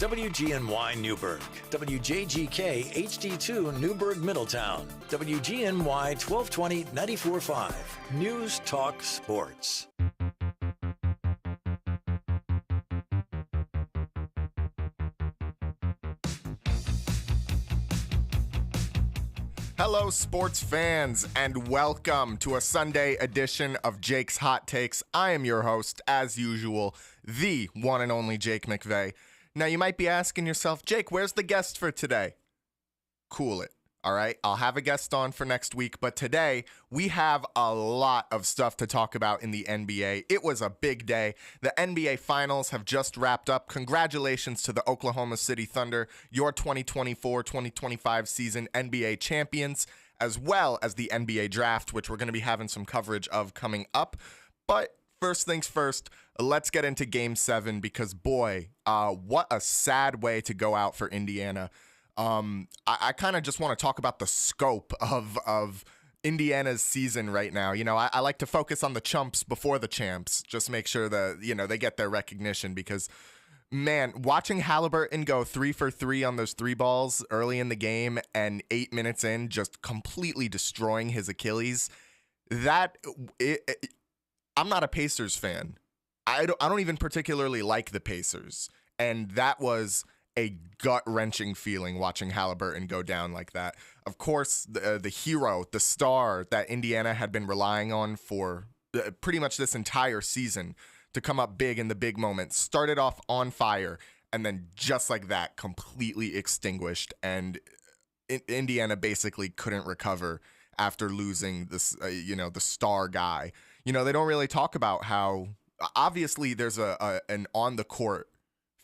WGNY Newburgh, WJGK HD2 Newburgh Middletown, WGNY 1220 94.5, News Talk Sports. Hello, sports fans, and welcome to a Sunday edition of Jake's Hot Takes. I am your host, as usual, the one and only Jake McVey. Now, you might be asking yourself, Jake, where's the guest for today? Cool it, all right? I'll have a guest on for next week, but today we have a lot of stuff to talk about in the NBA. It was a big day. The NBA Finals have just wrapped up. Congratulations to the Oklahoma City Thunder, your 2024-2025 season NBA champions, as well as the NBA Draft, which we're going to be having some coverage of coming up. But first things first, let's get into Game 7 because, boy, what a sad way to go out for Indiana. I kind of just want to talk about the scope of Indiana's season right now. You know, I like to focus on the chumps before the champs, just make sure that, you know, they get their recognition because, man, watching Halliburton go 3 for 3 on those 3 balls early in the game and 8 minutes in, just completely destroying his Achilles, I'm not a Pacers fan. I don't even particularly like the Pacers. And that was a gut-wrenching feeling watching Halliburton go down like that. Of course, the hero, the star that Indiana had been relying on for pretty much this entire season to come up big in the big moments, started off on fire, and then just like that, completely extinguished. And Indiana basically couldn't recover after losing this, the star guy. You know, they don't really talk about how, obviously, there's an on-the-court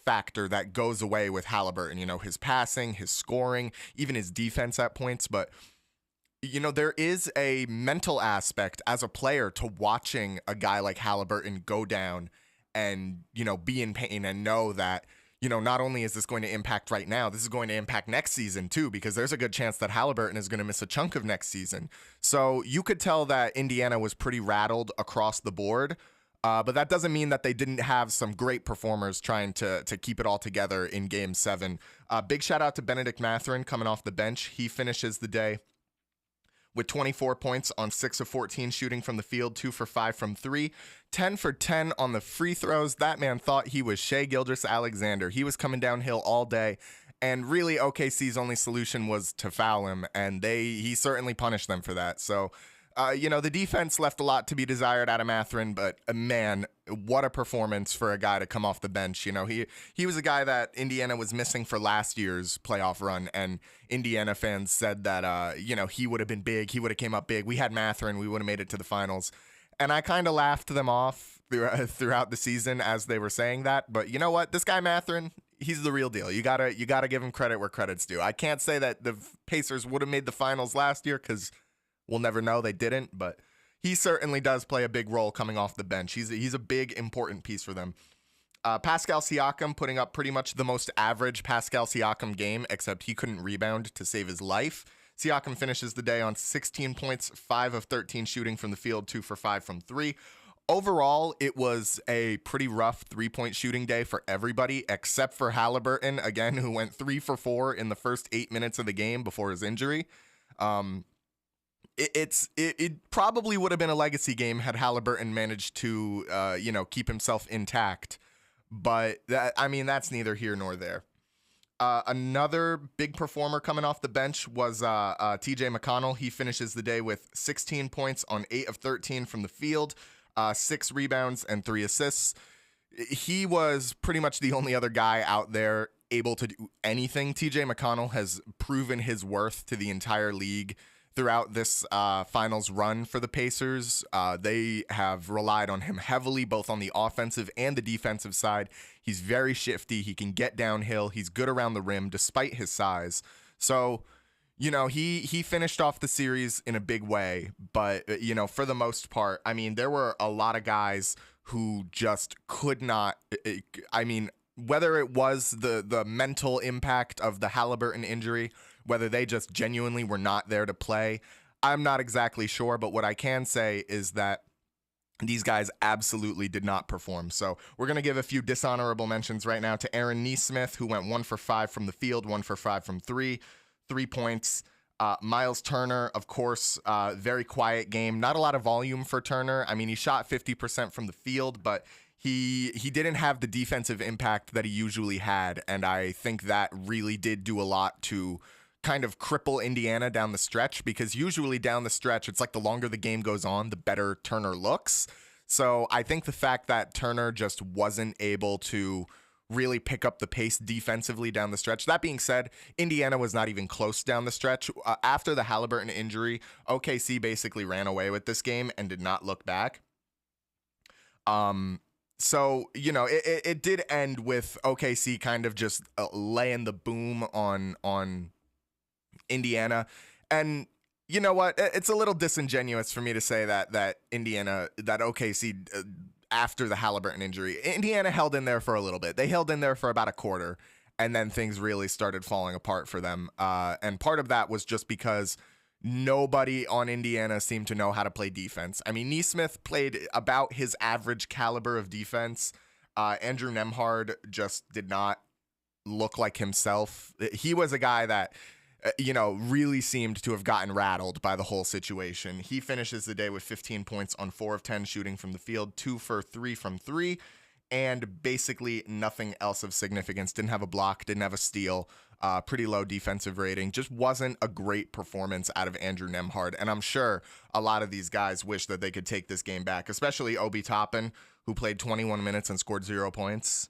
factor that goes away with Halliburton, you know, his passing, his scoring, even his defense at points. But, you know, there is a mental aspect as a player to watching a guy like Halliburton go down and, you know, be in pain and know that, you know, not only is this going to impact right now, this is going to impact next season too, because there's a good chance that Halliburton is going to miss a chunk of next season. So you could tell that Indiana was pretty rattled across the board. But that doesn't mean that they didn't have some great performers trying to keep it all together in Game 7. Big shout out to Benedict Mathurin coming off the bench. He finishes the day with 24 points on 6 of 14 shooting from the field, 2 for 5 from 3, 10 for 10 on the free throws. That man thought he was Shai Gilgeous-Alexander. He was coming downhill all day. And really, OKC's only solution was to foul him, and he certainly punished them for that. So, the defense left a lot to be desired out of Mathurin, but man, what a performance for a guy to come off the bench. You know, he was a guy that Indiana was missing for last year's playoff run, and Indiana fans said that, he would have been big. He would have came up big. We had Mathurin. We would have made it to the finals. And I kind of laughed them off throughout the season as they were saying that. But you know what? This guy Mathurin, he's the real deal. You gotta give him credit where credit's due. I can't say that the Pacers would have made the finals last year because we'll never know. They didn't, but he certainly does play a big role coming off the bench. He's a big, important piece for them. Pascal Siakam putting up pretty much the most average Pascal Siakam game, except he couldn't rebound to save his life. Siakam finishes the day on 16 points, 5 of 13 shooting from the field, 2 for 5 from 3. Overall, it was a pretty rough 3-point shooting day for everybody, except for Halliburton, again, who went 3 for 4 in the first 8 minutes of the game before his injury. It probably would have been a legacy game had Halliburton managed to, keep himself intact. But that's neither here nor there. Another big performer coming off the bench was TJ McConnell. He finishes the day with 16 points on 8 of 13 from the field, 6 rebounds and 3 assists. He was pretty much the only other guy out there able to do anything. TJ McConnell has proven his worth to the entire league throughout this finals run for the Pacers. They have relied on him heavily, both on the offensive and the defensive side. He's very shifty. He can get downhill. He's good around the rim despite his size. So, he finished off the series in a big way. But, for the most part, there were a lot of guys who just could not, whether it was the mental impact of the Halliburton injury, whether they just genuinely were not there to play, I'm not exactly sure. But what I can say is that These guys absolutely did not perform. So we're going to give a few dishonorable mentions right now to Aaron Nesmith, who went 1 for 5 from the field, 1 for 5 from 3 points. Miles Turner, of course, very quiet game. Not a lot of volume for Turner. I mean, he shot 50% from the field, but he didn't have the defensive impact that he usually had, and I think that really did do a lot to kind of cripple Indiana down the stretch, because usually down the stretch, it's like the longer the game goes on, the better Turner looks. So I think the fact that Turner just wasn't able to really pick up the pace defensively down the stretch. That being said, Indiana was not even close down the stretch. After the Halliburton injury, OKC basically ran away with this game and did not look back. So, you know, it did end with OKC kind of just laying the boom on Indiana. And you know what? It's a little disingenuous for me to say that OKC, after the Halliburton injury, Indiana held in there for a little bit. They held in there for about a quarter, and then things really started falling apart for them. And part of that was just because nobody on Indiana seemed to know how to play defense. I mean, Nesmith played about his average caliber of defense. Andrew Nembhard just did not look like himself. He was a guy that, really seemed to have gotten rattled by the whole situation. He finishes the day with 15 points on 4 of 10 shooting from the field, 2 for 3 from 3, and basically nothing else of significance. Didn't have a block, didn't have a steal, pretty low defensive rating. Just wasn't a great performance out of Andrew Nembhard. And I'm sure a lot of these guys wish that they could take this game back, especially Obi Toppin, who played 21 minutes and scored 0 points.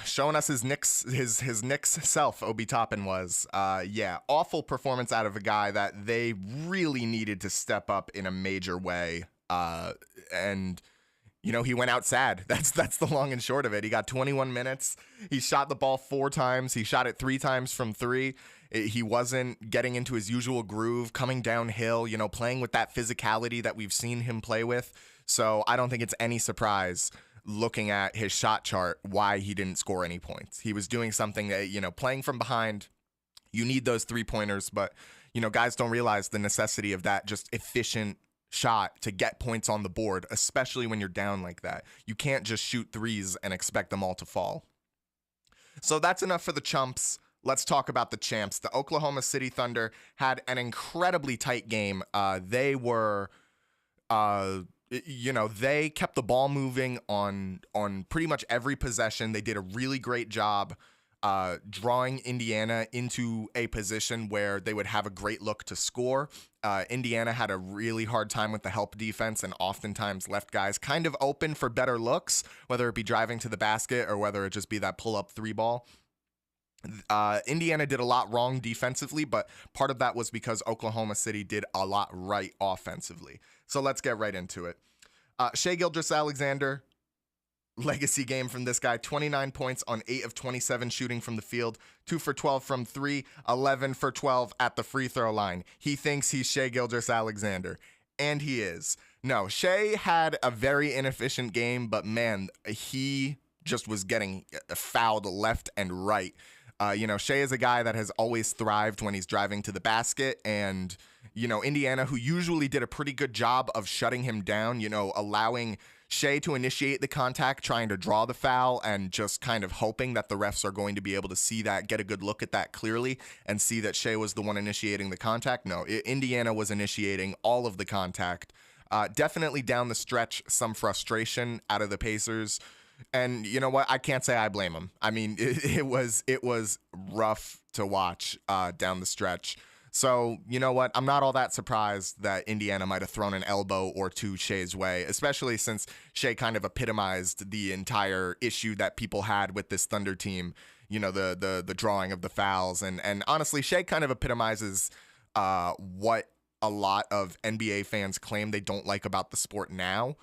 Showing us his Knicks self, Obi Toppin was. Awful performance out of a guy that they really needed to step up in a major way. And he went out sad. That's the long and short of it. He got 21 minutes. He shot the ball 4 times. He shot it 3 times from 3. He wasn't getting into his usual groove, coming downhill, playing with that physicality that we've seen him play with. So I don't think it's any surprise, looking at his shot chart, why he didn't score any points. He was doing something that, playing from behind, you need those 3-pointers, but, guys don't realize the necessity of that just efficient shot to get points on the board, especially when you're down like that. You can't just shoot threes and expect them all to fall. So that's enough for the chumps. Let's talk about the champs. The Oklahoma City Thunder had an incredibly tight game. They kept the ball moving on pretty much every possession. They did a really great job drawing Indiana into a position where they would have a great look to score. Indiana had a really hard time with the help defense and oftentimes left guys kind of open for better looks, whether it be driving to the basket or whether it just be that pull-up 3 ball. Indiana did a lot wrong defensively, but part of that was because Oklahoma City did a lot right offensively. So let's get right into it. Shai Gilgeous-Alexander, legacy game from this guy, 29 points on 8 of 27 shooting from the field, 2 for 12 from 3, 11 for 12 at the free throw line. He thinks he's Shai Gilgeous-Alexander, and he is. No, Shai had a very inefficient game, but man, he just was getting fouled left and right. Shai is a guy that has always thrived when he's driving to the basket, and Indiana, who usually did a pretty good job of shutting him down, allowing Shai to initiate the contact, trying to draw the foul, and just kind of hoping that the refs are going to be able to see that, get a good look at that clearly, and see that Shai was the one initiating the contact. No, Indiana was initiating all of the contact. Definitely down the stretch, some frustration out of the Pacers. And you know what? I can't say I blame him. I mean, it was rough to watch down the stretch. So, you know what? I'm not all that surprised that Indiana might have thrown an elbow or two Shai's way, especially since Shai kind of epitomized the entire issue that people had with this Thunder team, the drawing of the fouls. And honestly, Shai kind of epitomizes what a lot of NBA fans claim they don't like about the sport now.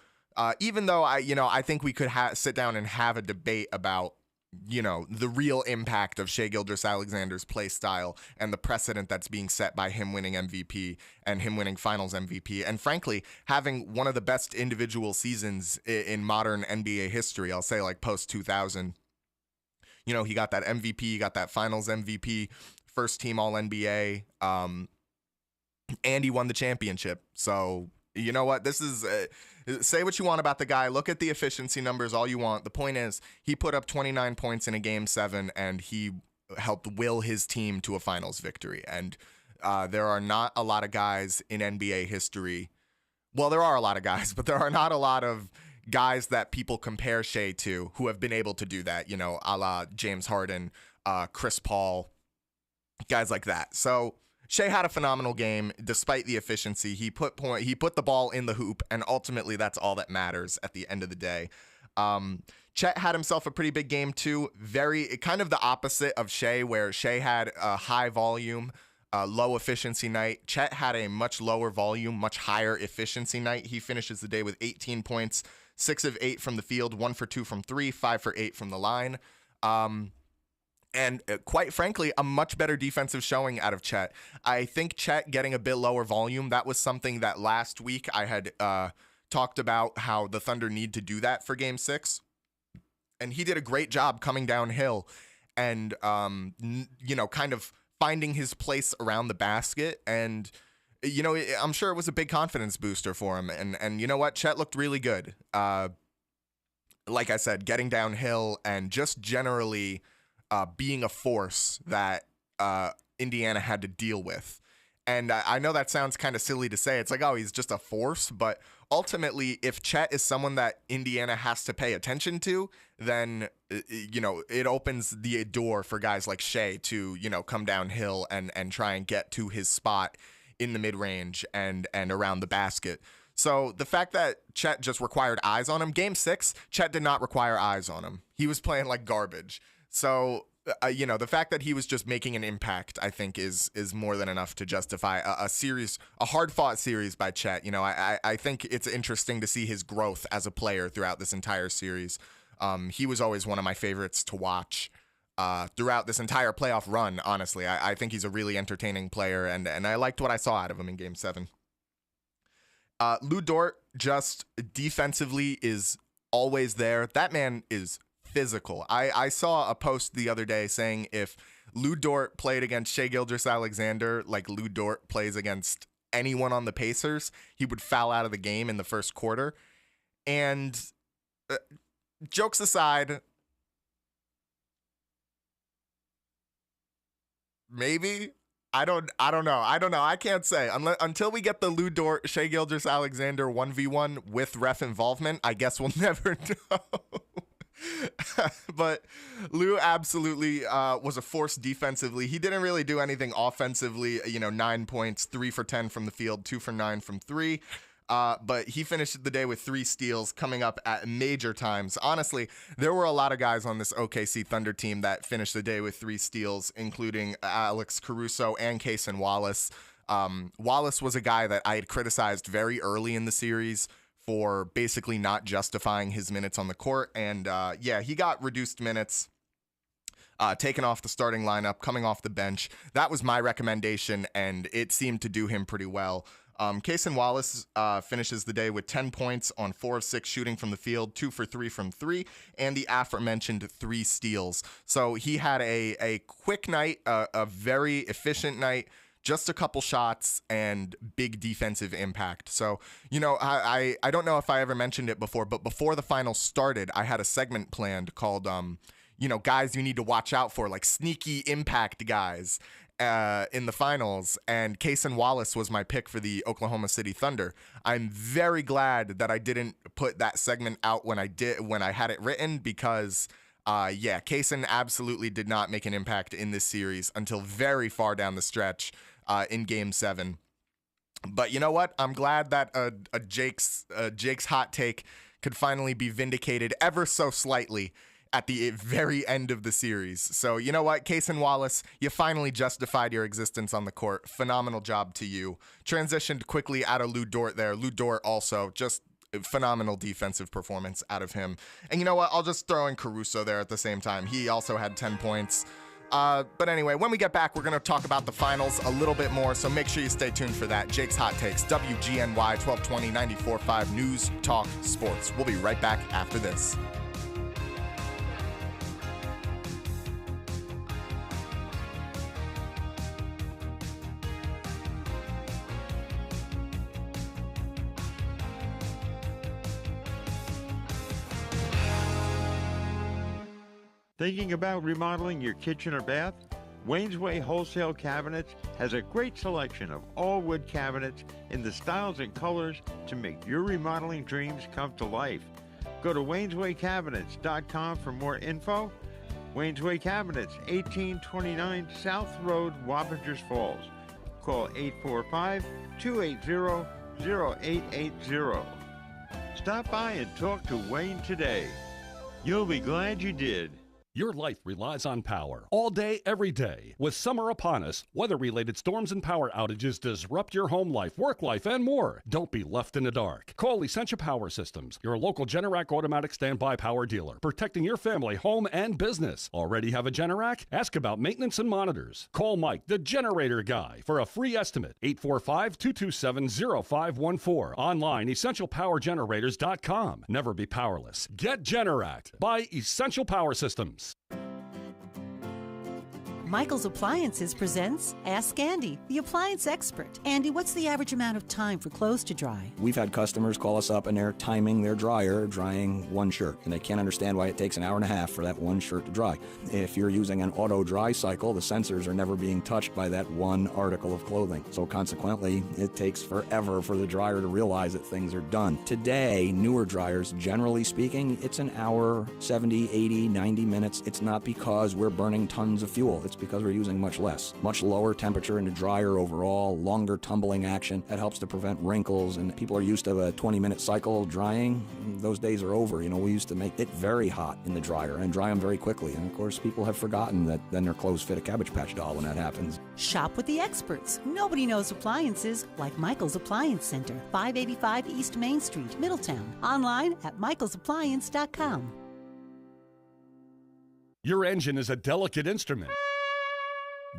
Even though I think we could sit down and have a debate about, the real impact of Shai Gilgeous-Alexander's play style and the precedent that's being set by him winning MVP and him winning Finals MVP, and frankly, having one of the best individual seasons in modern NBA history. I'll say like post 2000. He got that MVP, he got that Finals MVP, first team All NBA, and he won the championship. So, You know what? This is say what you want about the guy. Look at the efficiency numbers all you want. The point is, he put up 29 points in a game 7, and he helped will his team to a finals victory. And there are not a lot of guys in NBA history. Well, there are a lot of guys, but there are not a lot of guys that people compare Shea to who have been able to do that, you know, a la James Harden, Chris Paul, guys like that. So Shea had a phenomenal game despite the efficiency. He put the ball in the hoop, and ultimately that's all that matters at the end of the day. Chet had himself a pretty big game too. Very kind of the opposite of Shea, where Shea had a high volume, low efficiency night. Chet had a much lower volume, much higher efficiency night. He finishes the day with 18 points, 6 of 8 from the field, 1 for 2 from 3, 5 for 8 from the line. And quite frankly, a much better defensive showing out of Chet. I think Chet getting a bit lower volume, that was something that last week I had talked about how the Thunder need to do that for Game 6. And he did a great job coming downhill and, kind of finding his place around the basket. And, I'm sure it was a big confidence booster for him. And you know what? Chet looked really good. Like I said, getting downhill and just generally being a force that Indiana had to deal with. And I know that sounds kind of silly to say. It's like, oh, he's just a force. But ultimately, if Chet is someone that Indiana has to pay attention to, then, it opens the door for guys like Shea to, come downhill and try and get to his spot in the mid-range and around the basket. So the fact that Chet just required eyes on him, Game 6, Chet did not require eyes on him. He was playing like garbage. So, the fact that he was just making an impact, I think, is more than enough to justify a hard-fought series by Chet. I think it's interesting to see his growth as a player throughout this entire series. He was always one of my favorites to watch throughout this entire playoff run, honestly. I think he's a really entertaining player, and I liked what I saw out of him in Game 7. Lu Dort just defensively is always there. That man is physical. I saw a post the other day saying if Lu Dort played against Shai Gilgeous-Alexander like Lu Dort plays against anyone on the Pacers, he would foul out of the game in the first quarter. And jokes aside, maybe. I don't know. I can't say. Until we get the Lu Dort, Shai Gilgeous-Alexander 1v1 with ref involvement, I guess we'll never know. But Lou absolutely was a force defensively. He didn't really do anything offensively. 9 points, 3 for 10 from the field, 2 for 9 from 3. But he finished the day with 3 steals coming up at major times. Honestly, there were a lot of guys on this OKC Thunder team that finished the day with 3 steals, including Alex Caruso and Cason Wallace. Wallace was a guy that I had criticized very early in the series for basically not justifying his minutes on the court. And he got reduced minutes, taken off the starting lineup, coming off the bench. That was my recommendation, and it seemed to do him pretty well. Cason Wallace finishes the day with 10 points on 4 of 6 shooting from the field, 2 for 3 from 3, and the aforementioned 3 steals. So he had a quick night, a very efficient night, just a couple shots and big defensive impact. So, I don't know if I ever mentioned it before, but before the finals started, I had a segment planned called, guys you need to watch out for, like sneaky impact guys in the finals. And Cason Wallace was my pick for the Oklahoma City Thunder. I'm very glad that I didn't put that segment out when I had it written, because Cason absolutely did not make an impact in this series until very far down the stretch in Game 7. But you know what? I'm glad that Jake's hot take could finally be vindicated ever so slightly at the very end of the series. So you know what? Cason Wallace, you finally justified your existence on the court. Phenomenal job to you. Transitioned quickly out of Lu Dort there. Lu Dort also just phenomenal defensive performance out of him. And you know what? I'll just throw in Caruso there at the same time. He also had 10 points. But anyway, when we get back, we're going to talk about the finals a little bit more, so make sure you stay tuned for that. Jake's Hot Takes, WGNY 1220 94.5 News Talk Sports. We'll be right back after this. Thinking about remodeling your kitchen or bath? Wayne's Way Wholesale Cabinets has a great selection of all wood cabinets in the styles and colors to make your remodeling dreams come to life. Go to wayneswaycabinets.com for more info. Wayne's Way Cabinets, 1829 South Road, Wappingers Falls. Call 845-280-0880. Stop by and talk to Wayne today. You'll be glad you did. Your life relies on power all day, every day. With summer upon us, weather-related storms and power outages disrupt your home life, work life, and more. Don't be left in the dark. Call Essentia Power Systems, your local Generac automatic standby power dealer, protecting your family, home, and business. Already have a Generac? Ask about maintenance and monitors. Call Mike, the generator guy, for a free estimate. 845-227-0514. Online, EssentialPowerGenerators.com. Never be powerless. Get Generac by Essential Power Systems. Michael's Appliances presents Ask Andy, the appliance expert. Andy, what's the average amount of time for clothes to dry? We've had customers call us up and they're timing their dryer, drying one shirt, and they can't understand why it takes an hour and a half for that one shirt to dry. If you're using an auto dry cycle, the sensors are never being touched by that one article of clothing. So consequently, it takes forever for the dryer to realize that things are done. Today, newer dryers, generally speaking, it's an hour, 70, 80, 90 minutes. It's not because we're burning tons of fuel. It's because we're using much less. Much lower temperature in the dryer overall, longer tumbling action. That helps to prevent wrinkles, and people are used to a 20-minute cycle drying. Those days are over. You know, we used to make it very hot in the dryer and dry them very quickly. And of course, people have forgotten that then their clothes fit a Cabbage Patch doll when that happens. Shop with the experts. Nobody knows appliances like Michael's Appliance Center, 585 East Main Street, Middletown. Online at michaelsappliance.com. Your engine is a delicate instrument.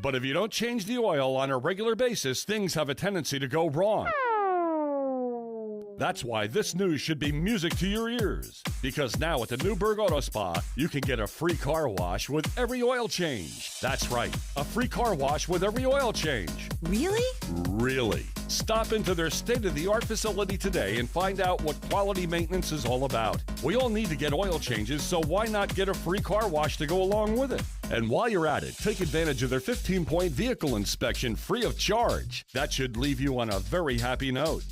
But if you don't change the oil on a regular basis, things have a tendency to go wrong. That's why this news should be music to your ears. Because now at the Newburgh Auto Spa, you can get a free car wash with every oil change. That's right, a free car wash with every oil change. Really? Really. Stop into their state-of-the-art facility today and find out what quality maintenance is all about. We all need to get oil changes, so why not get a free car wash to go along with it? And while you're at it, take advantage of their 15-point vehicle inspection free of charge. That should leave you on a very happy note.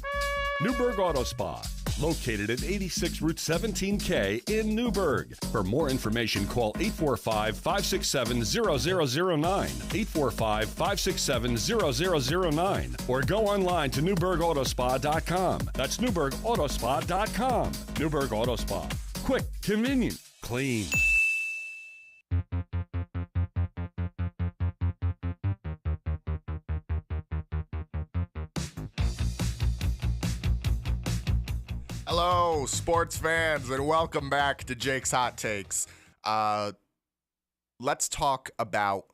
Newburgh Auto Spa, located at 86 Route 17K in Newburgh. For more information, call 845-567-0009, 845-567-0009, or go online to newburghautospa.com. That's newburghautospa.com. Newburgh Auto Spa. Quick, convenient, clean. Hello, sports fans, and welcome back to Jake's Hot Takes. Let's talk about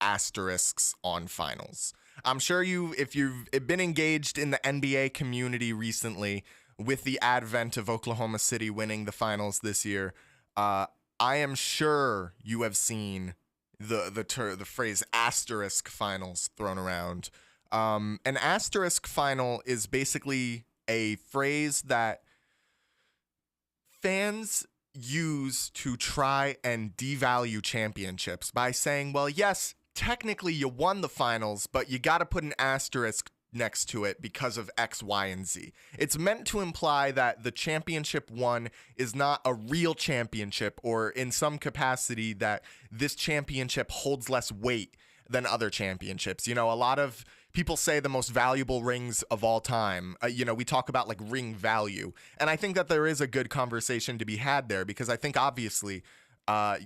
asterisks on finals. I'm sure if you've been engaged in the NBA community recently with the advent of Oklahoma City winning the finals this year, I am sure you have seen the phrase asterisk finals thrown around. An asterisk final is basically a phrase that fans use to try and devalue championships by saying, well, yes, technically you won the finals, but you got to put an asterisk next to it because of X, Y, and Z. It's meant to imply that the championship won is not a real championship, or in some capacity that this championship holds less weight than other championships. You know, a lot of people say the most valuable rings of all time. We talk about like ring value. And I think that there is a good conversation to be had there, because I think obviously, a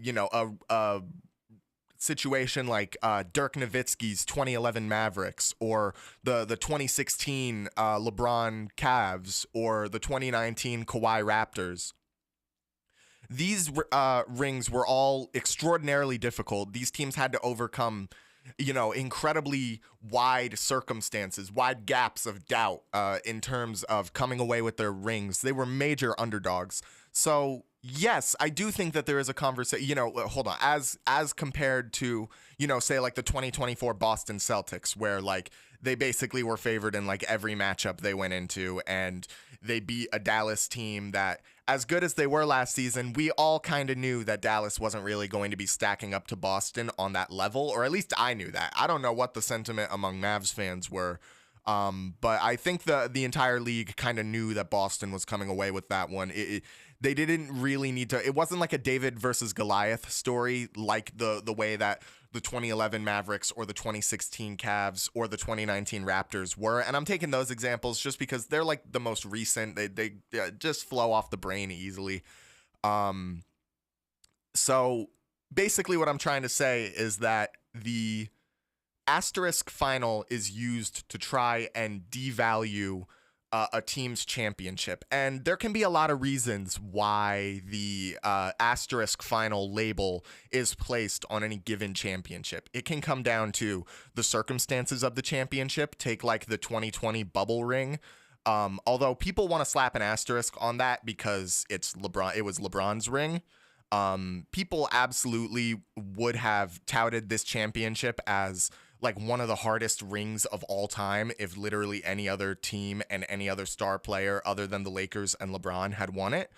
situation like Dirk Nowitzki's 2011 Mavericks, or the 2016 LeBron Cavs, or the 2019 Kawhi Raptors. These rings were all extraordinarily difficult. These teams had to overcome incredibly wide circumstances, wide gaps of doubt in terms of coming away with their rings. They were major underdogs. So yes, I do think that there is a conversation, hold on, as compared to, say like the 2024 Boston Celtics, where like they basically were favored in like every matchup they went into, and they beat a Dallas team that, as good as they were last season, we all kind of knew that Dallas wasn't really going to be stacking up to Boston on that level, or at least I knew that. I don't know what the sentiment among Mavs fans were, but I think the entire league kind of knew that Boston was coming away with that one. They didn't really need to. It wasn't like a David versus Goliath story like the way that the 2011 Mavericks or the 2016 Cavs or the 2019 Raptors were. And I'm taking those examples just because they're like the most recent. They just flow off the brain easily. So basically what I'm trying to say is that the asterisk final is used to try and devalue a team's championship. And there can be a lot of reasons why the asterisk final label is placed on any given championship. It can come down to the circumstances of the championship. Take like the 2020 bubble ring. Although people want to slap an asterisk on that because it was LeBron's ring. People absolutely would have touted this championship as like one of the hardest rings of all time if literally any other team and any other star player other than the Lakers and LeBron had won it.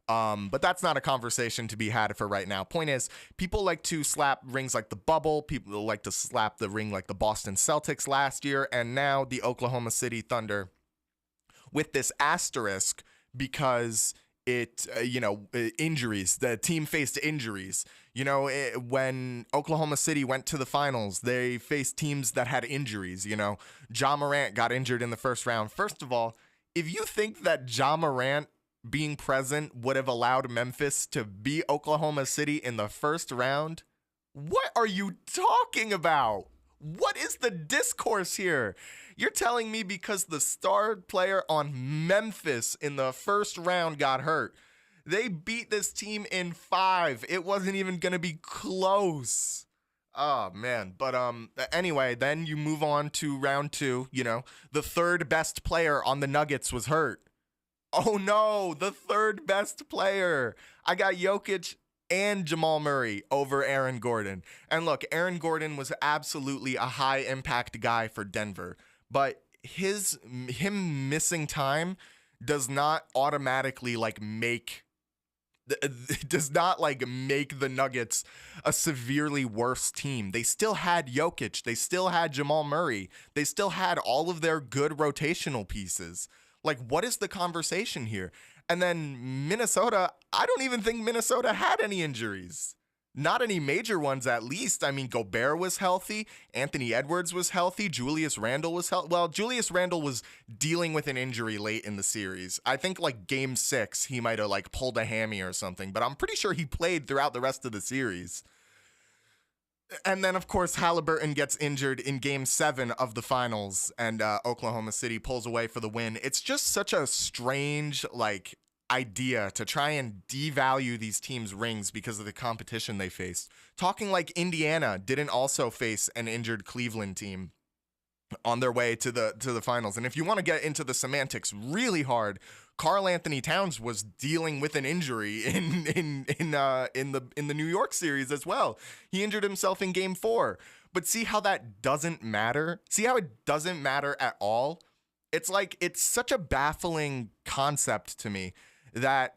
But that's not a conversation to be had for right now. Point is, people like to slap rings like the bubble. People like to slap the ring like the Boston Celtics last year, and now the Oklahoma City Thunder with this asterisk because injuries. The team faced injuries. When Oklahoma City went to the finals, they faced teams that had injuries. Ja Morant got injured in the first round. First of all, if you think that Ja Morant being present would have allowed Memphis to beat Oklahoma City in the first round, what are you talking about? What is the discourse here? You're telling me because the star player on Memphis in the first round got hurt, they beat this team in 5. It wasn't even going to be close. Oh, man. But anyway, then you move on to round 2. The third best player on the Nuggets was hurt. Oh, no, the third best player. I got Jokic and Jamal Murray over Aaron Gordon. And look, Aaron Gordon was absolutely a high impact guy for Denver, but him missing time does not automatically make the Nuggets a severely worse team. They still had Jokic, they still had Jamal Murray, they still had all of their good rotational pieces. What is the conversation here? And then Minnesota, I don't even think Minnesota had any injuries. Not any major ones, at least. I mean, Gobert was healthy. Anthony Edwards was healthy. Julius Randle was healthy. Well, Julius Randle was dealing with an injury late in the series. I think game 6, he might have pulled a hammy or something, but I'm pretty sure he played throughout the rest of the series. And then, of course, Halliburton gets injured in Game 7 of the finals, and Oklahoma City pulls away for the win. It's just such a strange, idea to try and devalue these teams' rings because of the competition they faced. Talking like Indiana didn't also face an injured Cleveland team on their way to the finals. And if you want to get into the semantics really hard, Karl Anthony Towns was dealing with an injury in the New York series as well. He injured himself in Game 4. But see how that doesn't matter? See how it doesn't matter at all? It's such a baffling concept to me that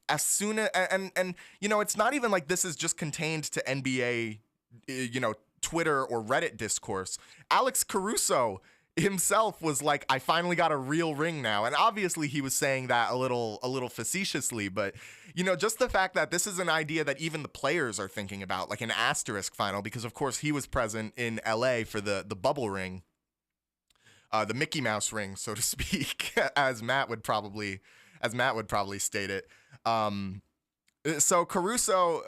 as soon as and it's not even like this is just contained to NBA Twitter or Reddit discourse. Alex Caruso himself was like, I finally got a real ring now. And obviously he was saying that a little facetiously, but just the fact that this is an idea that even the players are thinking about, like an asterisk final, because of course he was present in LA for the bubble ring, the Mickey Mouse ring, so to speak, as Matt would probably state it. So Caruso,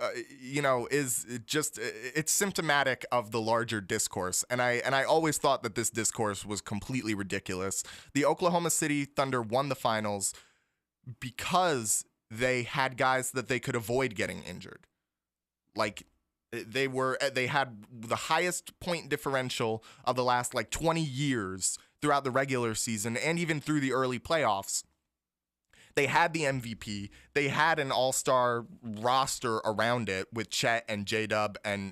is just, it's symptomatic of the larger discourse. And I always thought that this discourse was completely ridiculous. The Oklahoma City Thunder won the finals because they had guys that they could avoid getting injured. They had the highest point differential of the last 20 years throughout the regular season and even through the early playoffs. They had the MVP. They had an all-star roster around it with Chet and J-Dub and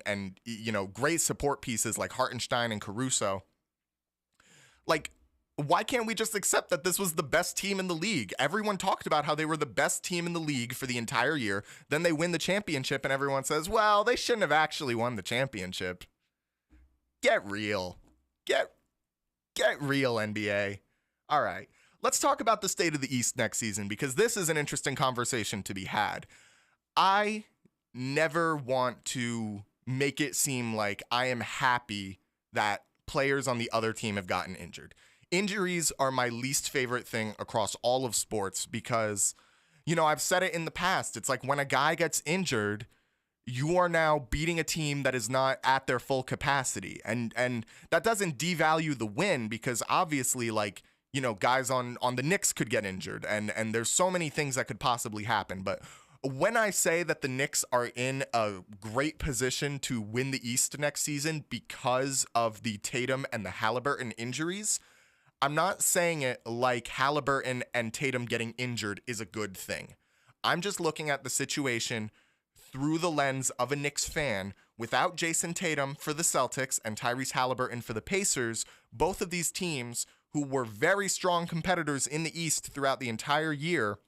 great support pieces like Hartenstein and Caruso. Like, why can't we just accept that this was the best team in the league? Everyone talked about how they were the best team in the league for the entire year. Then they win the championship and everyone says, well, they shouldn't have actually won the championship. Get real. Get real, NBA. All right. Let's talk about the state of the East next season, because this is an interesting conversation to be had. I never want to make it seem like I am happy that players on the other team have gotten injured. Injuries are my least favorite thing across all of sports because, I've said it in the past. It's like when a guy gets injured, you are now beating a team that is not at their full capacity. And that doesn't devalue the win because obviously, guys on the Knicks could get injured and there's so many things that could possibly happen. But when I say that the Knicks are in a great position to win the East next season because of the Tatum and the Haliburton injuries, I'm not saying it like Haliburton and Tatum getting injured is a good thing. I'm just looking at the situation through the lens of a Knicks fan. Without Jason Tatum for the Celtics and Tyrese Haliburton for the Pacers, both of these teams who were very strong competitors in the East throughout the entire year,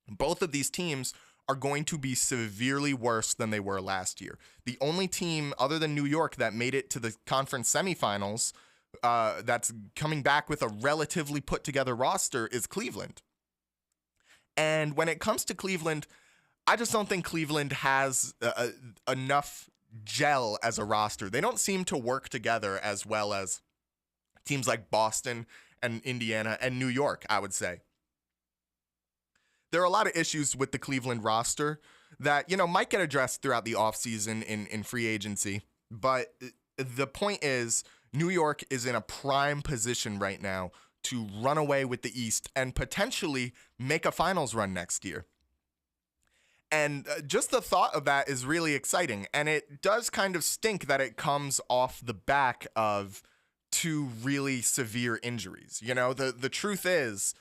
both of these teams are going to be severely worse than they were last year. The only team other than New York that made it to the conference semifinals that's coming back with a relatively put together roster is Cleveland. And when it comes to Cleveland, I just don't think Cleveland has enough gel as a roster. They don't seem to work together as well as teams like Boston and Indiana and New York, I would say. There are a lot of issues with the Cleveland roster that, might get addressed throughout the offseason in free agency. But the point is, New York is in a prime position right now to run away with the East and potentially make a finals run next year. And just the thought of that is really exciting. And it does kind of stink that it comes off the back of two really severe injuries. The truth is,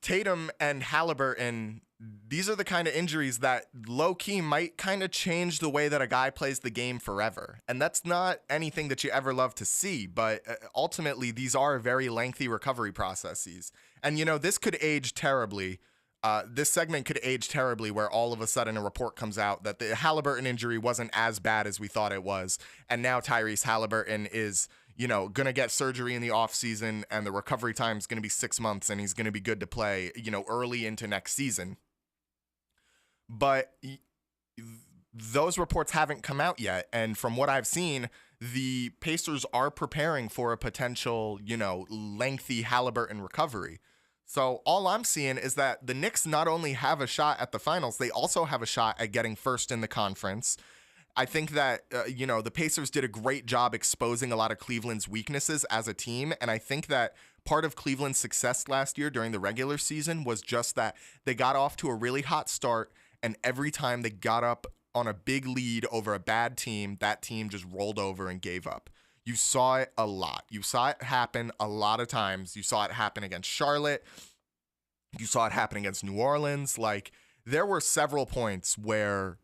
Tatum and Haliburton, these are the kind of injuries that low-key might kind of change the way that a guy plays the game forever. And that's not anything that you ever love to see, but ultimately these are very lengthy recovery processes. And, this could age terribly. This segment could age terribly where all of a sudden a report comes out that the Haliburton injury wasn't as bad as we thought it was. And now Tyrese Haliburton is, going to get surgery in the offseason and the recovery time is going to be 6 months and he's going to be good to play, early into next season. But those reports haven't come out yet. And from what I've seen, the Pacers are preparing for a potential, lengthy Haliburton recovery. So all I'm seeing is that the Knicks not only have a shot at the finals, they also have a shot at getting first in the conference. I think that, the Pacers did a great job exposing a lot of Cleveland's weaknesses as a team. And I think that part of Cleveland's success last year during the regular season was just that they got off to a really hot start. And every time they got up on a big lead over a bad team, that team just rolled over and gave up. You saw it a lot. You saw it happen a lot of times. You saw it happen against Charlotte. You saw it happen against New Orleans. There were several points where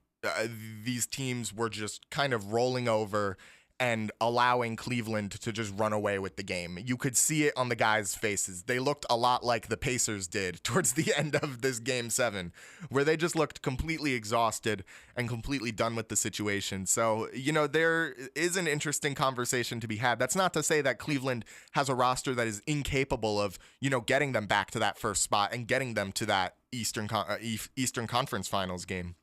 these teams were just kind of rolling over and allowing Cleveland to just run away with the game. You could see it on the guys' faces. They looked a lot like the Pacers did towards the end of this Game 7, where they just looked completely exhausted and completely done with the situation. So, there is an interesting conversation to be had. That's not to say that Cleveland has a roster that is incapable of, getting them back to that first spot and getting them to that Eastern Conference Finals game.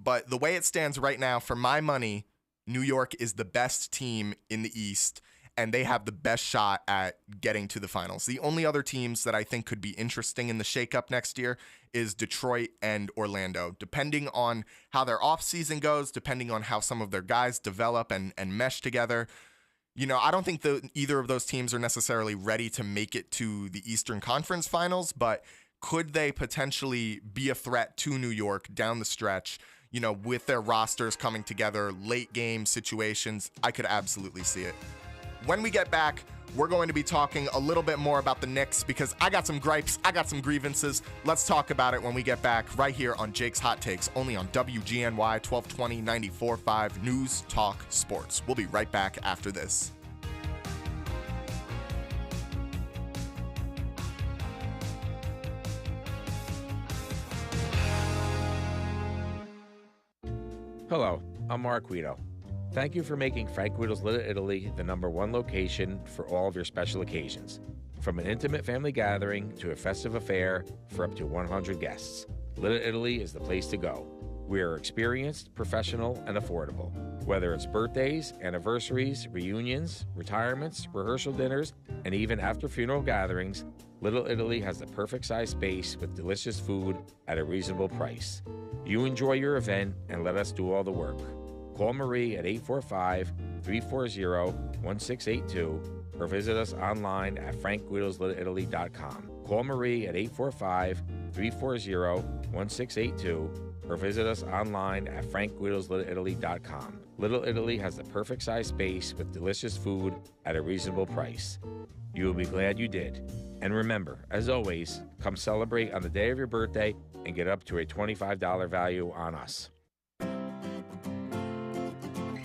But the way it stands right now, for my money, New York is the best team in the East, and they have the best shot at getting to the finals. The only other teams that I think could be interesting in the shakeup next year is Detroit and Orlando. Depending on how their offseason goes, depending on how some of their guys develop and mesh together, I don't think that either of those teams are necessarily ready to make it to the Eastern Conference Finals, but could they potentially be a threat to New York down the stretch? With their rosters coming together, late game situations, I could absolutely see it. When we get back, we're going to be talking a little bit more about the Knicks because I got some gripes, I got some grievances. Let's talk about it when we get back right here on Jake's Hot Takes, only on WGNY 1220 94.5 News Talk Sports. We'll be right back after this. Hello, I'm Mark Guido. Thank you for making Frank Guido's Little Italy the #1 location for all of your special occasions. From an intimate family gathering to a festive affair for up to 100 guests, Little Italy is the place to go. We are experienced, professional, and affordable. Whether it's birthdays, anniversaries, reunions, retirements, rehearsal dinners, and even after-funeral gatherings, Little Italy has the perfect size space with delicious food at a reasonable price. You enjoy your event and let us do all the work. Call Marie at 845-340-1682 or visit us online at frankguidoslittleitaly.com. Call Marie at 845-340-1682 or visit us online at frankguidoslittleitaly.com. Little Italy has the perfect size space with delicious food at a reasonable price. You will be glad you did. And remember, as always, come celebrate on the day of your birthday and get up to a $25 value on us.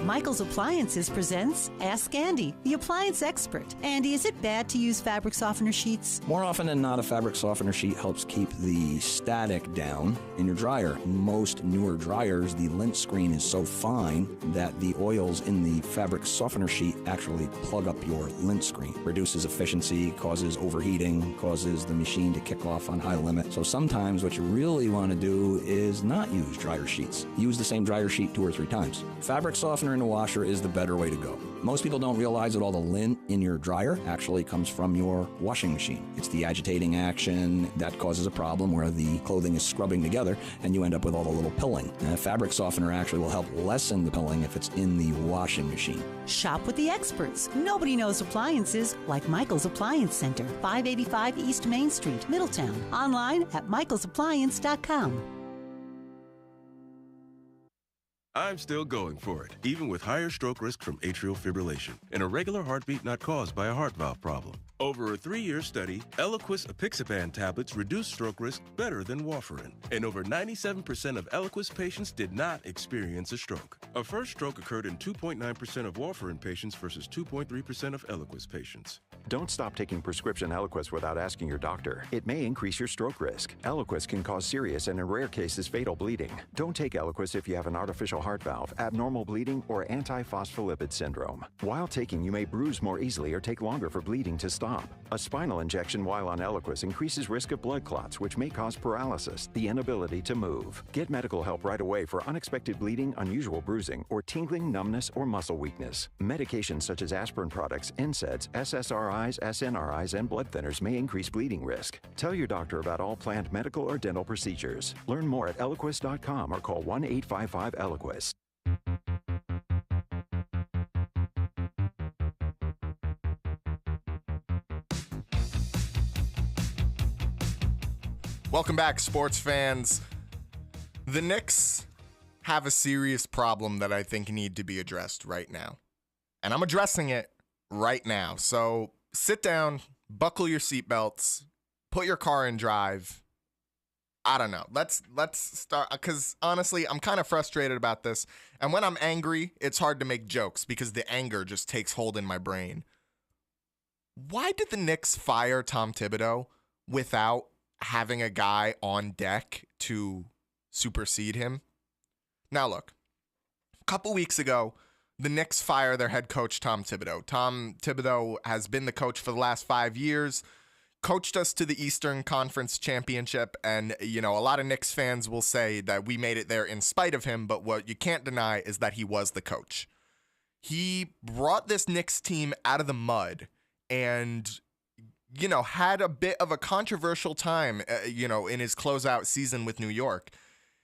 Michael's Appliances presents Ask Andy, the appliance expert. Andy, is it bad to use fabric softener sheets? More often than not, a fabric softener sheet helps keep the static down in your dryer. Most newer dryers, the lint screen is so fine that the oils in the fabric softener sheet actually plug up your lint screen. Reduces efficiency, causes overheating, causes the machine to kick off on high limit. So sometimes what you really want to do is not use dryer sheets. Use the same dryer sheet 2 or 3 times. Fabric softener in a washer is the better way to go. Most people don't realize that all the lint in your dryer actually comes from your washing machine. It's the agitating action that causes a problem where the clothing is scrubbing together and you end up with all the little pilling. And a fabric softener actually will help lessen the pilling if it's in the washing machine. Shop with the experts. Nobody knows appliances like Michael's Appliance Center, 585 East Main Street, Middletown. Online at michaelsappliance.com. I'm still going for it, even with higher stroke risk from atrial fibrillation, an irregular heartbeat not caused by a heart valve problem. Over a 3-year study, Eliquis apixaban tablets reduced stroke risk better than warfarin, and over 97% of Eliquis patients did not experience a stroke. A first stroke occurred in 2.9% of warfarin patients versus 2.3% of Eliquis patients. Don't stop taking prescription Eliquis without asking your doctor. It may increase your stroke risk. Eliquis can cause serious and in rare cases fatal bleeding. Don't take Eliquis if you have an artificial heart valve, abnormal bleeding, or antiphospholipid syndrome. While taking, you may bruise more easily or take longer for bleeding to stop. A spinal injection while on Eliquis increases risk of blood clots, which may cause paralysis, the inability to move. Get medical help right away for unexpected bleeding, unusual bruising, or tingling, numbness, or muscle weakness. Medications such as aspirin products, NSAIDs, SSRIs, SNRIs, and blood thinners may increase bleeding risk. Tell your doctor about all planned medical or dental procedures. Learn more at Eliquis.com or call 1-855-ELIQUIS. Welcome back, sports fans. The Knicks have a serious problem that I think need to be addressed right now. And I'm addressing it right now. So sit down, buckle your seatbelts, put your car in drive. I don't know. Let's start, because honestly, I'm kind of frustrated about this. And when I'm angry, it's hard to make jokes because the anger just takes hold in my brain. Why did the Knicks fire Tom Thibodeau without having a guy on deck to supersede him? Now look, a couple weeks ago, the Knicks fire their head coach, Tom Thibodeau. Tom Thibodeau has been the coach for the last 5 years, coached us to the Eastern Conference Championship, and, you know, a lot of Knicks fans will say that we made it there in spite of him, but what you can't deny is that he was the coach. He brought this Knicks team out of the mud and, you know, had a bit of a controversial time, in his closeout season with New York.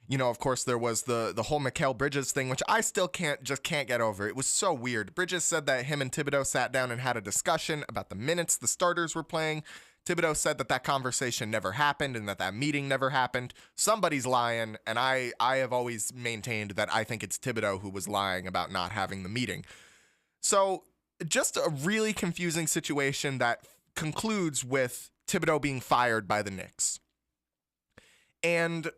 You know, of course, there was the whole Mikal Bridges thing, which I still can't get over. It was so weird. Bridges said that him and Thibodeau sat down and had a discussion about the minutes the starters were playing. Thibodeau said that conversation never happened and that meeting never happened. Somebody's lying, and I have always maintained that I think it's Thibodeau who was lying about not having the meeting. So just a really confusing situation that concludes with Thibodeau being fired by the Knicks. And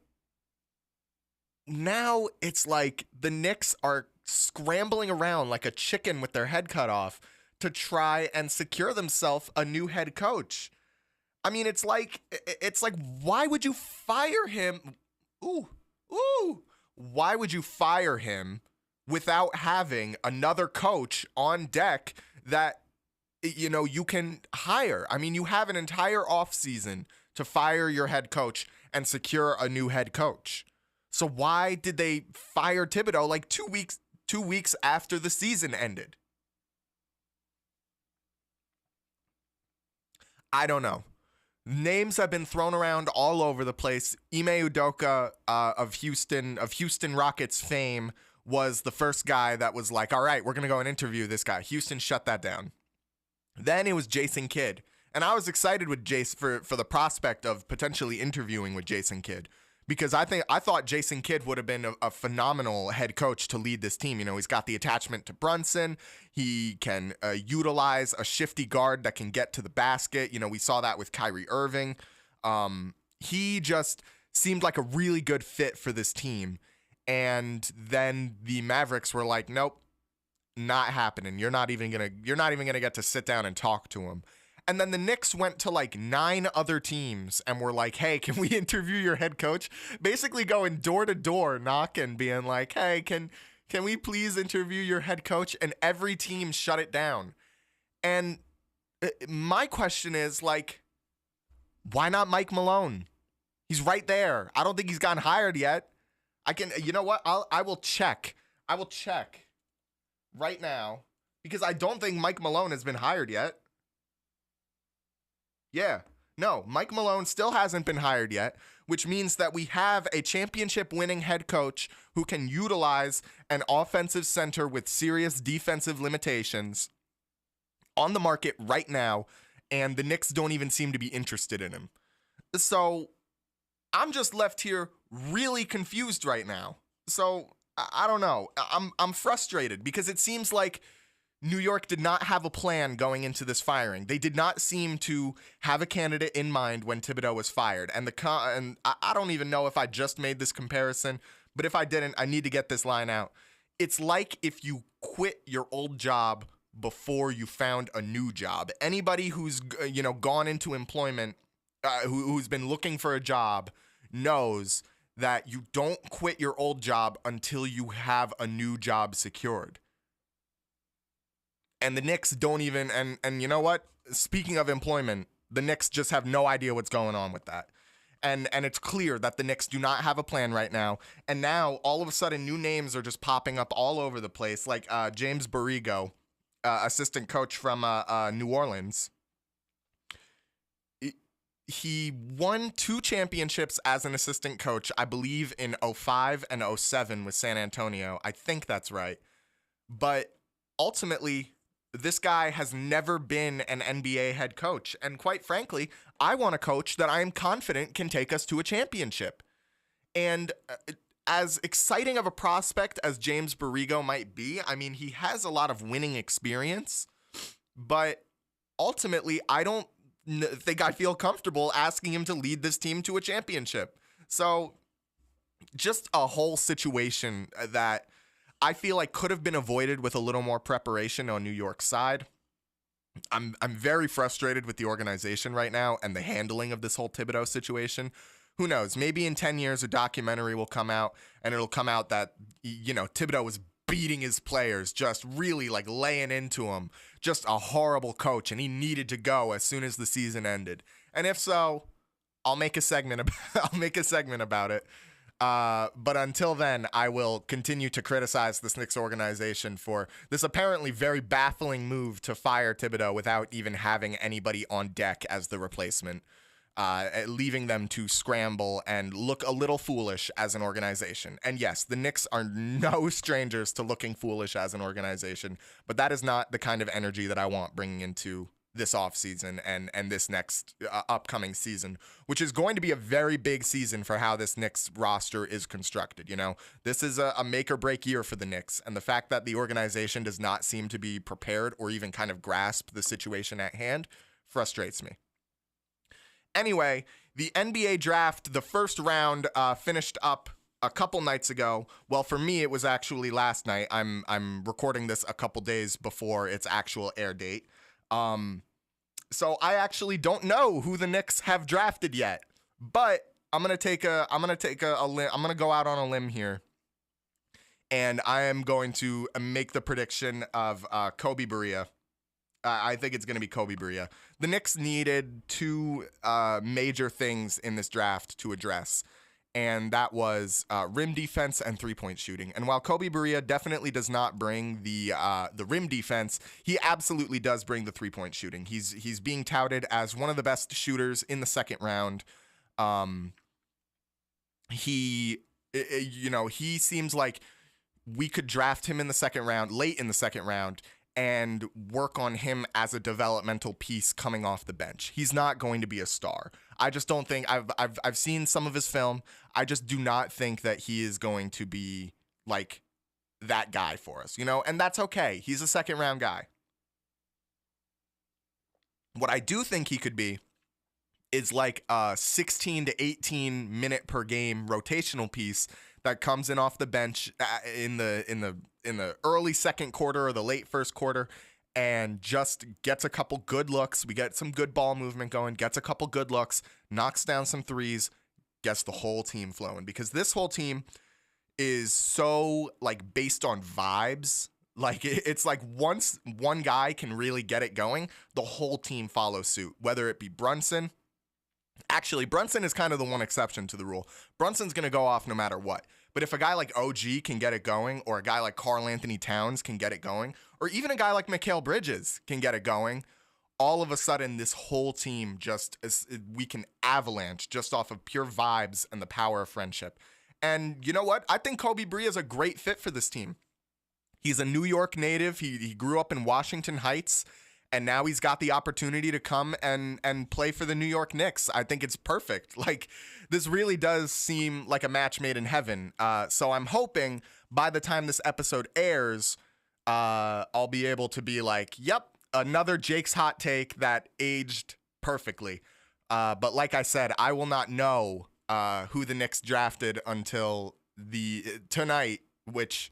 now it's like the Knicks are scrambling around like a chicken with their head cut off to try and secure themselves a new head coach. I mean, it's like, why would you fire him? why would you fire him without having another coach on deck that, you can hire? I mean, you have an entire offseason to fire your head coach and secure a new head coach. So why did they fire Thibodeau like 2 weeks after the season ended? I don't know. Names have been thrown around all over the place. Ime Udoka of Houston Rockets fame was the first guy that was like, all right, we're going to go and interview this guy. Houston shut that down. Then it was Jason Kidd. And I was excited with Jason for the prospect of potentially interviewing with Jason Kidd, because I thought Jason Kidd would have been a phenomenal head coach to lead this team. He's got the attachment to Brunson. He can utilize a shifty guard that can get to the basket. We saw that with Kyrie Irving. He just seemed like a really good fit for this team. And then the Mavericks were like, nope, not happening. You're not even gonna get to sit down and talk to him. And then the Knicks went to like 9 other teams and were like, hey, can we interview your head coach? Basically going door to door, knocking, being like, hey, can we please interview your head coach? And every team shut it down. And my question is, like, why not Mike Malone? He's right there. I don't think he's gotten hired yet. You know what? I will check. I will check right now, because I don't think Mike Malone has been hired yet. Yeah, no, Mike Malone still hasn't been hired yet, which means that we have a championship-winning head coach who can utilize an offensive center with serious defensive limitations on the market right now, and the Knicks don't even seem to be interested in him. So I'm just left here really confused right now. So I don't know. I'm frustrated because it seems like New York did not have a plan going into this firing. They did not seem to have a candidate in mind when Thibodeau was fired. And I don't even know if I just made this comparison, but if I didn't, I need to get this line out. It's like if you quit your old job before you found a new job. Anybody who's gone into employment, who's been looking for a job, knows that you don't quit your old job until you have a new job secured. And the Knicks don't even, and you know what? Speaking of employment, the Knicks just have no idea what's going on with that. And it's clear that the Knicks do not have a plan right now. And now, all of a sudden, new names are just popping up all over the place, like James Borrego, assistant coach from New Orleans. He won 2 championships as an assistant coach, I believe in 2005 and 2007 with San Antonio. I think that's right. But ultimately, this guy has never been an NBA head coach. And quite frankly, I want a coach that I am confident can take us to a championship. And as exciting of a prospect as James Borrego might be, I mean, he has a lot of winning experience. But ultimately, I don't think I feel comfortable asking him to lead this team to a championship. So just a whole situation that I feel like could have been avoided with a little more preparation on New York's side. I'm very frustrated with the organization right now and the handling of this whole Thibodeau situation. Who knows? Maybe in 10 years a documentary will come out and it'll come out that, Thibodeau was beating his players, just really like laying into them, just a horrible coach, and he needed to go as soon as the season ended. And if so, I'll make a segment about it. But until then, I will continue to criticize this Knicks organization for this apparently very baffling move to fire Thibodeau without even having anybody on deck as the replacement, leaving them to scramble and look a little foolish as an organization. And yes, the Knicks are no strangers to looking foolish as an organization, but that is not the kind of energy that I want bringing into this offseason and this next upcoming season, which is going to be a very big season for how this Knicks roster is constructed. This is a make or break year for the Knicks, and the fact that the organization does not seem to be prepared or even kind of grasp the situation at hand frustrates me. Anyway, the NBA draft, the first round finished up a couple nights ago. Well, for me, it was actually last night. I'm recording this a couple days before its actual air date. So I actually don't know who the Knicks have drafted yet, but I'm gonna go out on a limb here and I am going to make the prediction of Kobe Berea. I think it's going to be Kobe Berea. The Knicks needed two major things in this draft to address, and that was rim defense and three-point shooting. And while Kobe Berea definitely does not bring the rim defense, he absolutely does bring the three-point shooting. He's being touted as one of the best shooters in the second round. He seems like we could draft him in the second round, late in the second round, and work on him as a developmental piece coming off the bench. He's not going to be a star. I just don't think I've seen some of his film. I just do not think that he is going to be like that guy for us, and that's okay. He's a second round guy. What I do think he could be is like a 16 to 18 minute per game rotational piece that comes in off the bench in the early second quarter or the late first quarter and just gets a couple good looks. We get some good ball movement going, gets a couple good looks, knocks down some threes, gets the whole team flowing. Because this whole team is so like based on vibes. Like it's like once one guy can really get it going, the whole team follows suit, whether it be Brunson. Actually, Brunson is kind of the one exception to the rule. Brunson's going to go off no matter what. But if a guy like OG can get it going, or a guy like Karl Anthony Towns can get it going, or even a guy like Mikal Bridges can get it going, all of a sudden this whole team we can avalanche just off of pure vibes and the power of friendship. And you know what? I think Kobe Berea is a great fit for this team. He's a New York native. He grew up in Washington Heights. And now he's got the opportunity to come and play for the New York Knicks. I think it's perfect. Like, this really does seem like a match made in heaven. So I'm hoping by the time this episode airs, I'll be able to be like, yep, another Jake's hot take that aged perfectly. But like I said, I will not know who the Knicks drafted until tonight, which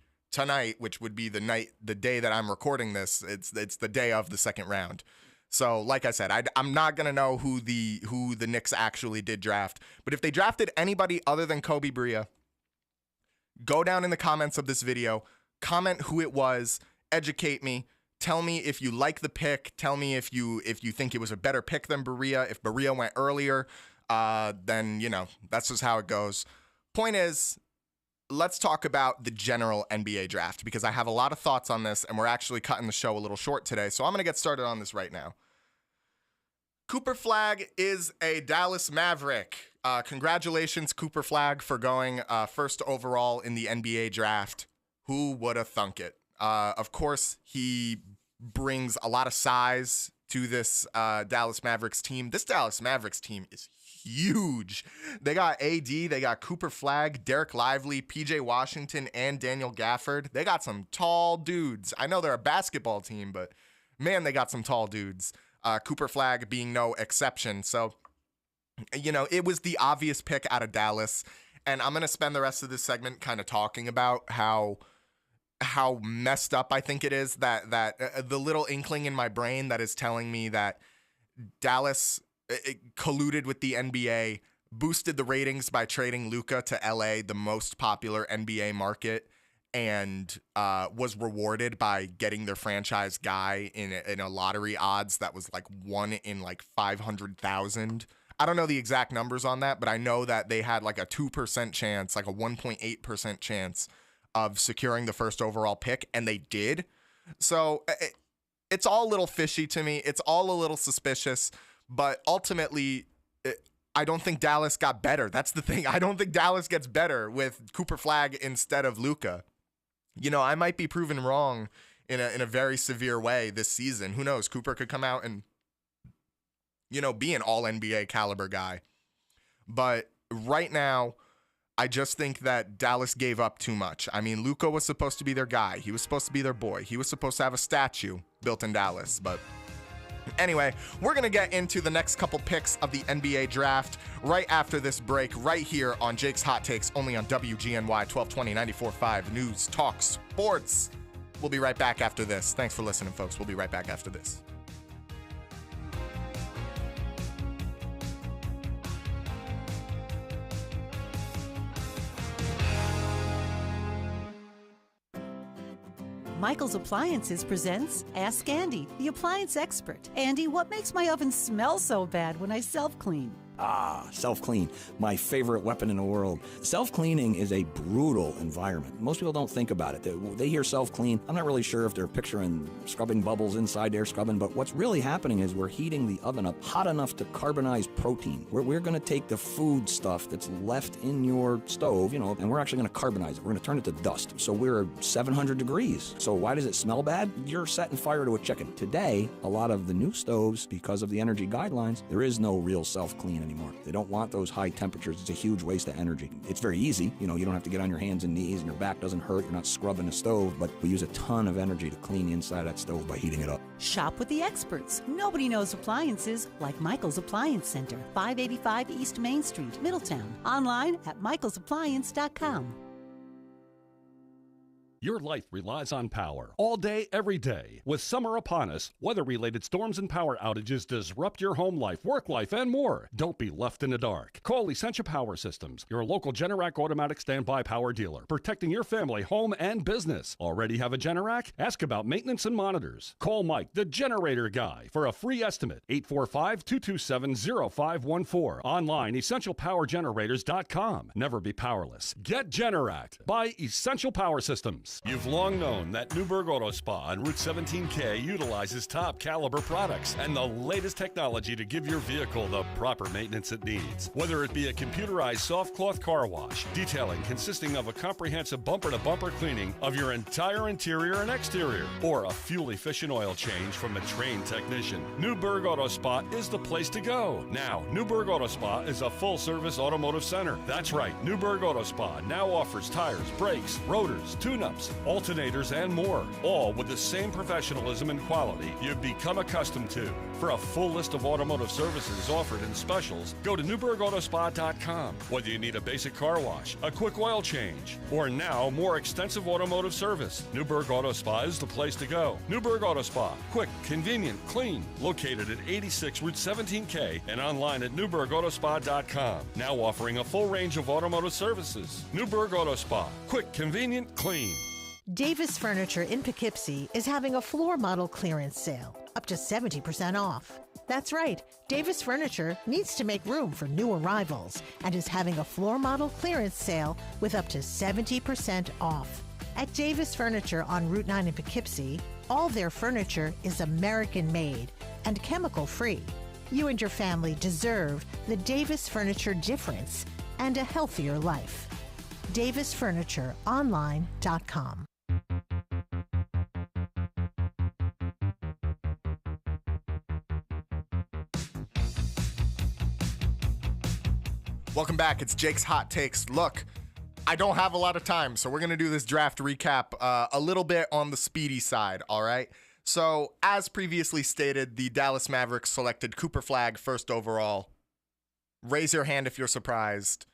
would be the day that I'm recording this. It's the day of the second round. So like I said, I'm not going to know who the Knicks actually did draft. But if they drafted anybody other than Kobe Berea, go down in the comments of this video, comment who it was, educate me, tell me if you like the pick, tell me if you think it was a better pick than Berea. If Berea went earlier, then, that's just how it goes. Point is, let's talk about the general NBA draft, because I have a lot of thoughts on this, and we're actually cutting the show a little short today, so I'm going to get started on this right now. Cooper Flagg is a Dallas Maverick. Congratulations, Cooper Flagg, for going first overall in the NBA draft. Who would have thunk it? Of course, he brings a lot of size to this Dallas Mavericks team. This Dallas Mavericks team is huge. They got AD, they got Cooper Flagg, Derek Lively, PJ Washington, and Daniel Gafford. They got some tall dudes. I know they're a basketball team, but man, they got some tall dudes. Cooper Flagg being no exception. So, it was the obvious pick out of Dallas. And I'm going to spend the rest of this segment kind of talking about how messed up I think it is that the little inkling in my brain that is telling me that Dallas colluded with the NBA, boosted the ratings by trading Luka to LA, the most popular NBA market, and was rewarded by getting their franchise guy in a lottery odds that was like 1 in like 500,000. I don't know the exact numbers on that, but I know that they had like a 2% chance, like a 1.8% chance of securing the first overall pick, and they did. So it's all a little fishy to me. It's all a little suspicious. But ultimately, I don't think Dallas got better. That's the thing. I don't think Dallas gets better with Cooper Flagg instead of Luka. I might be proven wrong in a very severe way this season. Who knows? Cooper could come out and, be an all-NBA caliber guy. But right now, I just think that Dallas gave up too much. I mean, Luka was supposed to be their guy. He was supposed to be their boy. He was supposed to have a statue built in Dallas, but anyway, we're going to get into the next couple picks of the NBA draft right after this break, right here on Jake's Hot Takes, only on WGNY 1220 94.5 News Talk Sports. We'll be right back after this. Thanks for listening, folks. We'll be right back after this. Michael's Appliances presents Ask Andy, the appliance expert. Andy, what makes my oven smell so bad when I self-clean? Self-clean, my favorite weapon in the world. Self-cleaning is a brutal environment. Most people don't think about it. They hear self-clean. I'm not really sure if they're picturing scrubbing bubbles inside there, scrubbing, but what's really happening is we're heating the oven up hot enough to carbonize protein. We're going to take the food stuff that's left in your stove, and we're actually going to carbonize it. We're going to turn it to dust. So we're 700 degrees. So why does it smell bad? You're setting fire to a chicken. Today, a lot of the new stoves, because of the energy guidelines, there is no real self-clean anymore. They don't want those high temperatures. It's a huge waste of energy. It's very easy. You don't have to get on your hands and knees and your back doesn't hurt. You're not scrubbing the stove, but we use a ton of energy to clean the inside of that stove by heating it up. Shop with the experts. Nobody knows appliances like Michael's Appliance Center, 585 East Main Street, Middletown. Online at michaelsappliance.com. Your life relies on power all day, every day. With summer upon us, weather-related storms and power outages disrupt your home life, work life, and more. Don't be left in the dark. Call Essentia Power Systems, your local Generac automatic standby power dealer, protecting your family, home, and business. Already have a Generac? Ask about maintenance and monitors. Call Mike, the generator guy, for a free estimate. 845-227-0514. Online, EssentialPowerGenerators.com. Never be powerless. Get Generac by Essential Power Systems. You've long known that Newburgh Auto Spa on Route 17K utilizes top caliber products and the latest technology to give your vehicle the proper maintenance it needs. Whether it be a computerized soft cloth car wash, detailing consisting of a comprehensive bumper-to-bumper cleaning of your entire interior and exterior, or a fuel-efficient oil change from a trained technician, Newburgh Auto Spa is the place to go. Now, Newburgh Auto Spa is a full-service automotive center. That's right, Newburgh Auto Spa now offers tires, brakes, rotors, tune-ups, alternators, and more, all with the same professionalism and quality you've become accustomed to. For a full list of automotive services offered in specials, go to NewburghAutospa.com. Whether you need a basic car wash, a quick oil change, or now more extensive automotive service, Newburgh Auto Spa is the place to go. Newburgh Auto Spa, quick, convenient, clean, located at 86 Route 17K and online at NewburghAutospa.com. Now offering a full range of automotive services. Newburgh Auto Spa, quick, convenient, clean. Davis Furniture in Poughkeepsie is having a floor model clearance sale, up to 70% off. That's right, Davis Furniture needs to make room for new arrivals and is having a floor model clearance sale with up to 70% off. At Davis Furniture on Route 9 in Poughkeepsie, all their furniture is American-made and chemical-free. You and your family deserve the Davis Furniture difference and a healthier life. DavisFurnitureOnline.com. Welcome back. It's Jake's Hot Takes. Look, I don't have a lot of time, so we're going to do this draft recap a little bit on the speedy side, all right? So, as previously stated, the Dallas Mavericks selected Cooper Flagg first overall. Raise your hand if you're surprised.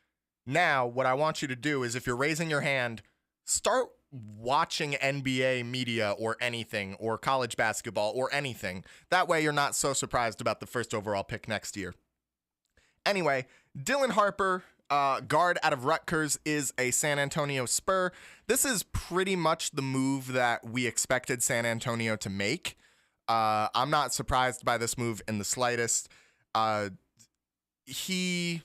Now, what I want you to do is, if you're raising your hand, start watching NBA media or anything, or college basketball or anything. That way you're not so surprised about the first overall pick next year. Anyway, Dylan Harper, guard out of Rutgers, is a San Antonio Spur. This is pretty much the move that we expected San Antonio to make. I'm not surprised by this move in the slightest. He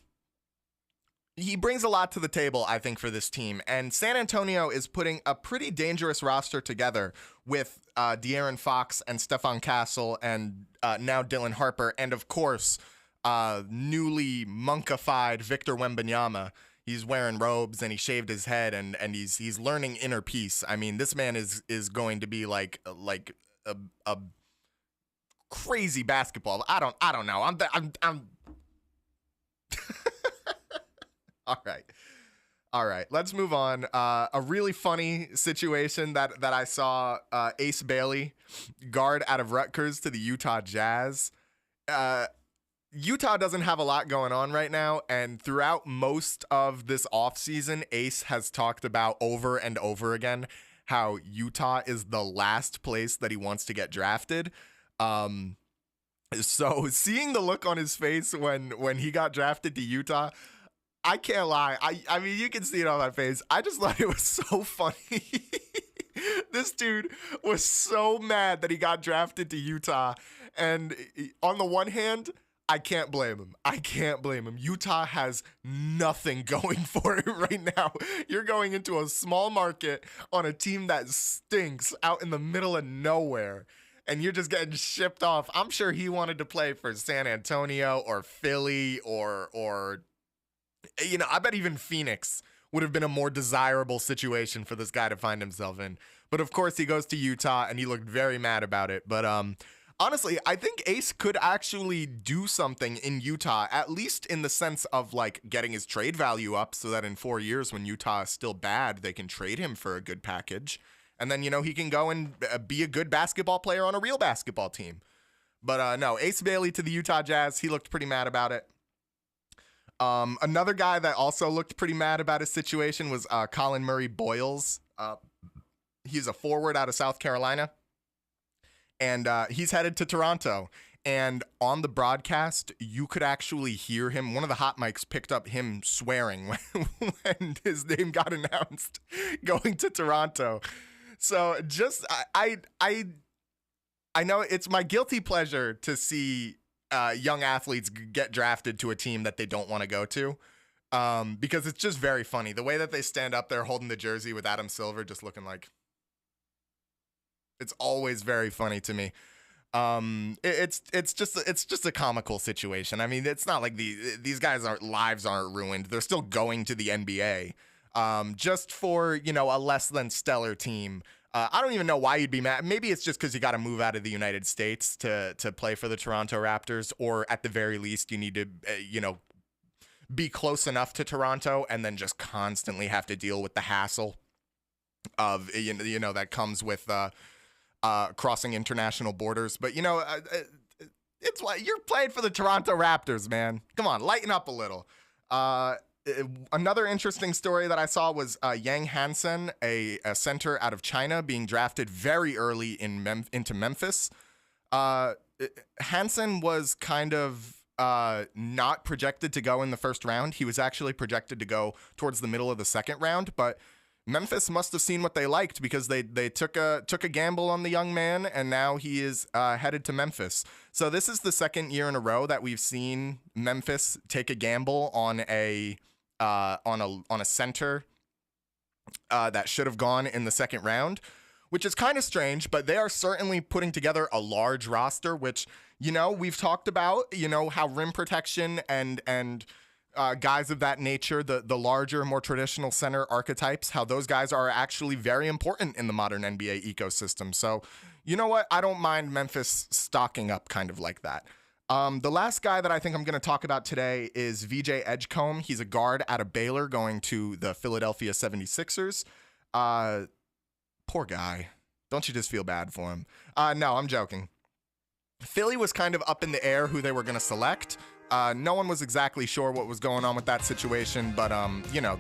brings a lot to the table, I think, for this team. And San Antonio is putting a pretty dangerous roster together with De'Aaron Fox and Stephon Castle and now Dylan Harper. And, of course, newly monkified Victor Wembanyama. He's wearing robes and he shaved his head and he's learning inner peace. I mean, this man is going to be like a crazy basketball. I don't know. I'm All right. Let's move on. A really funny situation that I saw, Ace Bailey, guard out of Rutgers to the Utah Jazz. Utah doesn't have a lot going on right now, and throughout most of this offseason, Ace has talked about over and over again how Utah is the last place that he wants to get drafted. So seeing the look on his face when he got drafted to Utah, I can't lie. I mean, you can see it on my face. I just thought it was so funny. This dude was so mad that he got drafted to Utah. And on the one hand, I can't blame him. Utah has nothing going for it right now. You're going into a small market on a team that stinks out in the middle of nowhere, and you're just getting shipped off. I'm sure he wanted to play for San Antonio or Philly or I bet even Phoenix would have been a more desirable situation for this guy to find himself in. But of course, he goes to Utah, and he looked very mad about it. But honestly, I think Ace could actually do something in Utah, at least in the sense of like getting his trade value up so that in 4 years when Utah is still bad, they can trade him for a good package. And then, he can go and be a good basketball player on a real basketball team. But no, Ace Bailey to the Utah Jazz. He looked pretty mad about it. Another guy that also looked pretty mad about his situation was Colin Murray Boyles. He's a forward out of South Carolina. And he's headed to Toronto. And on the broadcast, you could actually hear him. One of the hot mics picked up him swearing when his name got announced going to Toronto. So just, I know it's my guilty pleasure to see young athletes get drafted to a team that they don't want to go to, because it's just very funny. The way that they stand up there holding the jersey with Adam Silver just looking like, it's always very funny to me. It's just a comical situation. I mean, it's not like these guys' lives aren't ruined. They're still going to the NBA, just for, a less than stellar team. I don't even know why you'd be mad. Maybe it's just because you got to move out of the United States to play for the Toronto Raptors, or at the very least, you need to, be close enough to Toronto and then just constantly have to deal with the hassle of, that comes with crossing international borders. But, it's why you're playing for the Toronto Raptors, man. Come on, lighten up a little. Another interesting story that I saw was Yang Hansen, a center out of China, being drafted very early into Memphis. Hansen was kind of not projected to go in the first round. He was actually projected to go towards the middle of the second round, but Memphis must have seen what they liked, because they took a gamble on the young man, and now he is headed to Memphis. So this is the second year in a row that we've seen Memphis take a gamble on a center that should have gone in the second round, which is kind of strange, but they are certainly putting together a large roster, which, we've talked about, how rim protection and guys of that nature, the larger, more traditional center archetypes, how those guys are actually very important in the modern NBA ecosystem. So, you know what? I don't mind Memphis stocking up kind of like that. The last guy that I think I'm going to talk about today is VJ Edgecombe. He's a guard out of Baylor going to the Philadelphia 76ers. Poor guy. Don't you just feel bad for him? No, I'm joking. Philly was kind of up in the air who they were going to select. No one was exactly sure what was going on with that situation, but,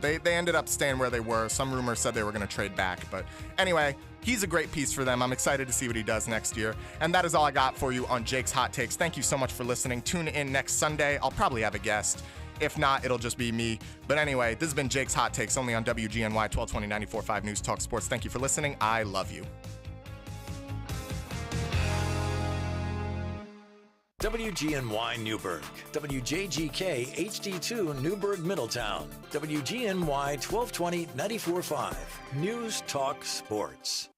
they ended up staying where they were. Some rumors said they were going to trade back, but anyway, he's a great piece for them. I'm excited to see what he does next year. And that is all I got for you on Jake's Hot Takes. Thank you so much for listening. Tune in next Sunday. I'll probably have a guest. If not, it'll just be me. But anyway, this has been Jake's Hot Takes, only on WGNY 1220 94.5 News Talk Sports. Thank you for listening. I love you. WGNY Newburgh, WJGK HD2 Newburgh Middletown, WGNY 1220 94.5 News Talk Sports.